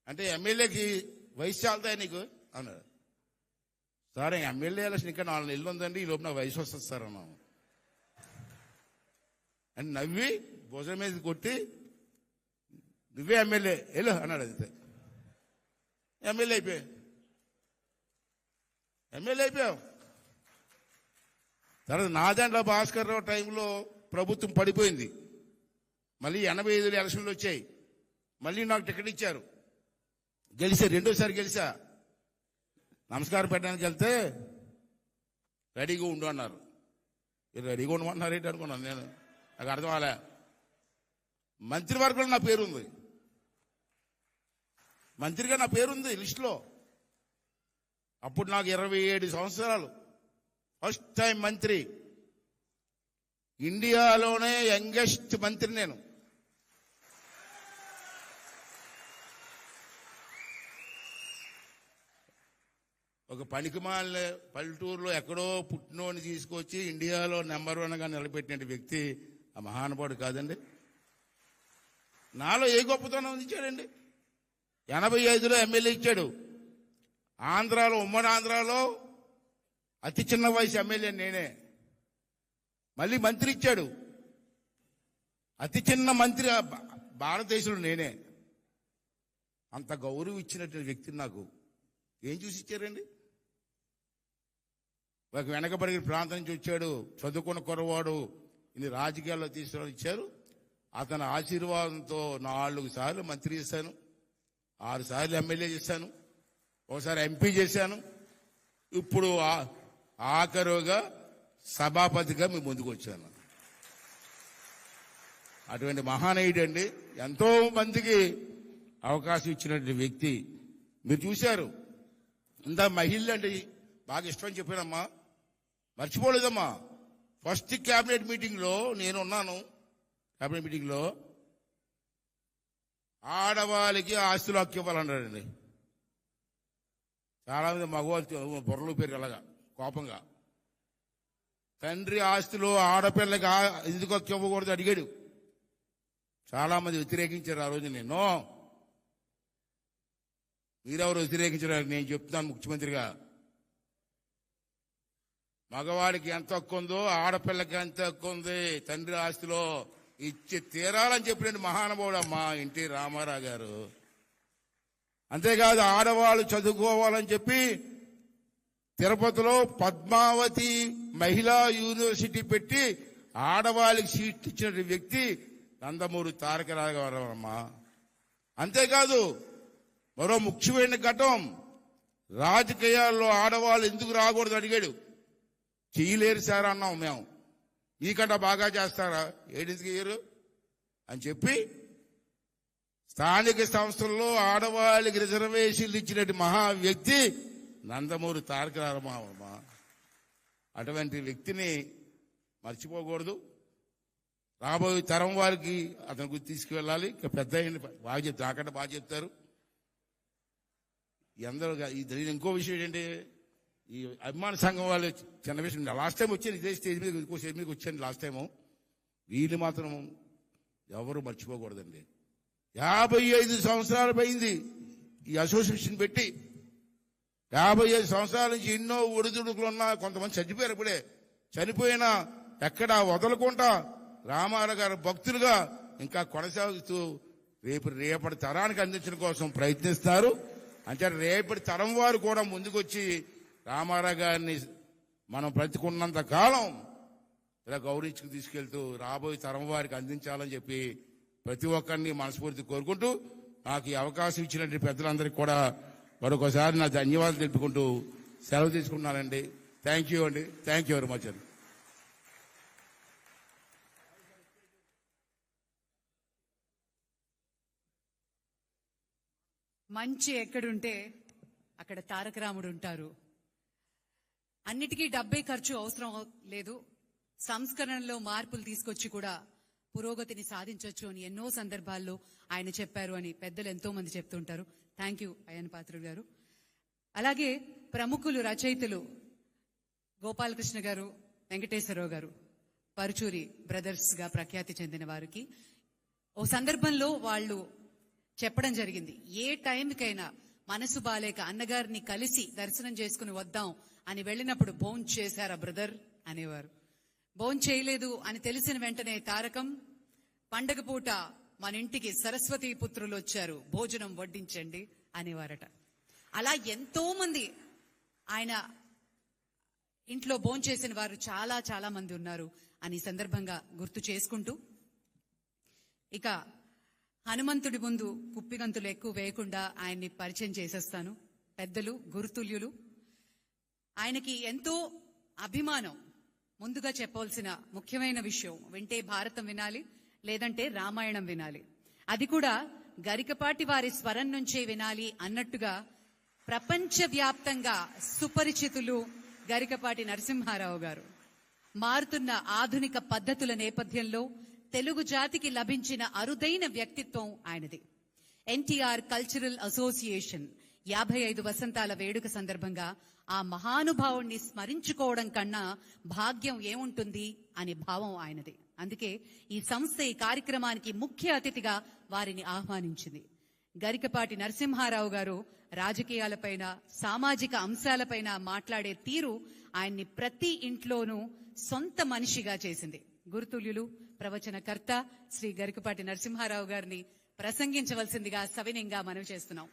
అంటే ఎమ్మెల్యేకి వయసు చాలుతాయి నీకు అన్నాడు. సార్ ఎమ్మెల్యే ఎలక్షన్ ఇంకా 4 నెలలు ఉందండి, ఈ లోపు నాకు వయసు వస్తుంది సార్ అన్నాను. అని నవ్వి భుజం మీద కొట్టి నువ్వే ఎమ్మెల్యే వెళ్ళు అన్నాడు. అంతే, ఎమ్మెల్యే అయిపోయావు. తర్వాత నాదెండ్ల భాస్కర్ రావు టైంలో ప్రభుత్వం పడిపోయింది. మళ్ళీ 85 ఎలక్షన్లు వచ్చాయి. మళ్ళీ నాకు టికెట్ ఇచ్చారు, గెలిచా, రెండోసారి గెలిచా. నమస్కారం పెట్టడానికి వెళ్తే రెడీగా ఉండు అన్నారు. రెడీగా ఉండమన్నారు ఏంటి అనుకున్నాను నేను, నాకు అర్థం అలా. మంత్రివర్గంలో నా పేరుంది, మంత్రిగా నా పేరుంది లిస్టులో. అప్పుడు నాకు 27 సంవత్సరాలు, ఫస్ట్ టైం మంత్రి, ఇండియాలోనే యంగెస్ట్ మంత్రి నేను. ఒక పనికిమాల పల్లెటూరులో ఎక్కడో పుట్టినోని తీసుకొచ్చి ఇండియాలో నెంబర్ 1గా నిలబెట్టిన వ్యక్తి ఆ మహానుభావుడు కాదండి. నాలో ఏ గొప్పతనం ఇచ్చాడండి. 85లో ఎమ్మెల్యే ఇచ్చాడు. ఆంధ్రాలో, ఉమ్మడి ఆంధ్రాలో అతి చిన్న వయసు ఎమ్మెల్యే నేనే. మళ్ళీ మంత్రి ఇచ్చాడు, అతి చిన్న మంత్రి భారతదేశంలో నేనే. అంత గౌరవం ఇచ్చినటువంటి వ్యక్తిని నాకు ఏం చూసి ఇచ్చారండి. ఒక వెనకబడిన ప్రాంతం నుంచి వచ్చాడు, చదువుకున్న కుర్రవాడు, ఇన్ని రాజకీయాల్లో తీసుకుని ఇచ్చారు. అతని ఆశీర్వాదంతో 4 సార్లు మంత్రి చేశాను, 6 సార్లు ఎమ్మెల్యే చేశాను, ఒకసారి ఎంపీ చేశాను. ఇప్పుడు ఆఖరుగా సభాపతిగా మీ ముందుకు వచ్చాను. అటువంటి మహానీయుడు అండి. ఎంతో మందికి అవకాశం ఇచ్చినటువంటి వ్యక్తి. మీరు చూశారు, ఇంత మహిళ అంటే బాగా ఇష్టం అని చెప్పానమ్మా, మర్చిపోలేదమ్మా. ఫస్ట్ క్యాబినెట్ మీటింగ్లో నేను ఉన్నాను. క్యాబినెట్ మీటింగ్లో ఆడవాళ్ళకి ఆస్తులు హక్కు ఇవ్వాలన్నాడండి. చాలా మంది మగవాళ్ళు బుర్రలు పేరు అలాగా కోపంగా, తండ్రి ఆస్తులు ఆడపిల్లకి ఎందుకు హక్కు ఇవ్వకూడదు అడిగాడు. చాలా మంది వ్యతిరేకించారు ఆ రోజు. నేను మీరెవరు వ్యతిరేకించడానికి నేను చెప్తున్నాను ముఖ్యమంత్రిగా. మగవాడికి ఎంత హక్కు ఉందో ఆడపిల్లకి ఎంత హక్కు ఉంది తండ్రి ఆస్తిలో ఇచ్చి తీరాలని చెప్పిన మహానుభావుడు అమ్మా ఎన్టీ రామారావు గారు. అంతేకాదు ఆడవాళ్ళు చదువుకోవాలని చెప్పి తిరుపతిలో పద్మావతి మహిళా యూనివర్సిటీ పెట్టి ఆడవాళ్ళకి సీట్ ఇచ్చిన వ్యక్తి నందమూరి తారక రామారావు అమ్మా. అంతేకాదు మరో ముఖ్యమైన ఘట్టం, రాజకీయాల్లో ఆడవాళ్ళు ఎందుకు రాకూడదు అడిగాడు. చేయలేరు సార్ అన్నాం మేము, మీకంటే బాగా చేస్తారా, ఏడెందుకు చేయరు అని చెప్పి స్థానిక సంస్థల్లో ఆడవాళ్ళకి రిజర్వేషన్లు ఇచ్చినట్టు మహా వ్యక్తి నందమూరి తారక రామారావు. అటువంటి వ్యక్తిని మర్చిపోకూడదు. రాబోయే తరం వారికి అతని గురించి తీసుకువెళ్ళాలి. ఇంకా పెద్ద బాగా చెప్తారు, నాకంటే బాగా చెప్తారు అందరూ. ఇంకో విషయం ఏంటంటే, ఈ అభిమాన సంఘం వాళ్ళు చిన్న విషయం, లాస్ట్ టైం వచ్చాను ఇదే స్టేజ్ మీద, ఇంకో స్టేజ్ మీదకి వచ్చాను లాస్ట్ టైము. వీళ్ళు మాత్రం ఎవరు మర్చిపోకూడదండి. 55 సంవత్సరాలు పోయింది ఈ అసోసియేషన్ పెట్టి. 55 సంవత్సరాల నుంచి ఎన్నో ఒడిదుడుకులు ఉన్నా, కొంతమంది చనిపోయారు. ఇప్పుడే చనిపోయినా ఎక్కడా వదలకుండా రామారావు గారు భక్తులుగా ఇంకా కొనసాగుతూ రేపటి తరానికి అందించడం కోసం ప్రయత్నిస్తారు. అంటే రేపటి తరం వారు కూడా ముందుకొచ్చి రామారావు గారిని మనం బ్రతికున్నంత కాలం ఇలా గౌరవించుకు తీసుకెళ్తూ రాబోయే తరం వారికి అందించాలని చెప్పి ప్రతి ఒక్కరిని మనస్ఫూర్తి కోరుకుంటూ, నాకు ఈ అవకాశం ఇచ్చినటువంటి పెద్దలందరికీ కూడా మరొకసారి నా ధన్యవాదాలు తెలుపుకుంటూ సెలవు తీసుకున్నానండి. థ్యాంక్ యూ అండి. థ్యాంక్ యూ వెరీ మచ్ అండి. మంచి ఎక్కడుంటే అక్కడ తారక రాముడు ఉంటారు. అన్నిటికీ డబ్బే ఖర్చు అవసరం లేదు, సంస్కరణలో మార్పులు తీసుకొచ్చి కూడా పురోగతిని సాధించవచ్చు అని ఎన్నో సందర్భాల్లో ఆయన చెప్పారు అని పెద్దలు ఎంతో మంది చెప్తుంటారు. థ్యాంక్ యూ అయ్యన్ పాత్రుడు గారు. అలాగే ప్రముఖులు రచయితలు గోపాలకృష్ణ గారు, వెంకటేశ్వరరావు గారు పరుచూరి బ్రదర్స్ గా ప్రఖ్యాతి చెందిన వారికి ఓ సందర్భంలో వాళ్ళు చెప్పడం జరిగింది. ఏ టైంకైనా మనసు బాలేక అన్నగారిని కలిసి దర్శనం చేసుకుని వద్దాం అని వెళ్ళినప్పుడు భోంచేశారా చేశారా బ్రదర్ అనేవారు. చేయలేదు అని తెలిసిన వెంటనే తారకం, పండగ పూట మన ఇంటికి సరస్వతి పుత్రులు వచ్చారు, భోజనం వడ్డించండి అనేవారట. అలా ఎంతో మంది ఆయన ఇంట్లో భోంచేసిన వారు చాలా చాలా మంది ఉన్నారు అని సందర్భంగా గుర్తు చేసుకుంటూ, ఇక హనుమంతుడి ముందు కుప్పిగంతులు ఎక్కువ వేయకుండా ఆయన్ని పరిచయం చేసేస్తాను. పెద్దలు, గురుతుల్యులు, ఆయనకి ఎంతో అభిమానం. ముందుగా చెప్పవలసిన ముఖ్యమైన విషయం, వింటే భారతం వినాలి, లేదంటే రామాయణం వినాలి. అది కూడా గరికపాటి వారి స్వరం నుంచే వినాలి అన్నట్టుగా ప్రపంచవ్యాప్తంగా సుపరిచితులు గరికపాటి నరసింహారావు గారు. మారుతున్న ఆధునిక పద్ధతుల నేపథ్యంలో తెలుగు జాతికి లభించిన అరుదైన వ్యక్తిత్వం ఆయనది. ఎన్టీఆర్ కల్చరల్ అసోసియేషన్ 55 వసంతాల వేడుక సందర్భంగా ఆ మహానుభావుణ్ణి స్మరించుకోవడం కన్నా భాగ్యం ఏముంటుంది అనే భావం ఆయనది. అందుకే ఈ సంస్థ ఈ కార్యక్రమానికి ముఖ్య అతిథిగా వారిని ఆహ్వానించింది. గరికపాటి నరసింహారావు గారు రాజకీయాలపైన, సామాజిక అంశాలపైన మాట్లాడే తీరు ఆయన్ని ప్రతి ఇంట్లోనూ సొంత మనిషిగా చేసింది. గురుతుల్యులు, ప్రవచనకర్త శ్రీ గరికపాటి నరసింహారావు గారిని ప్రసంగించవలసిందిగా సవినయంగా మనవి చేస్తున్నాం.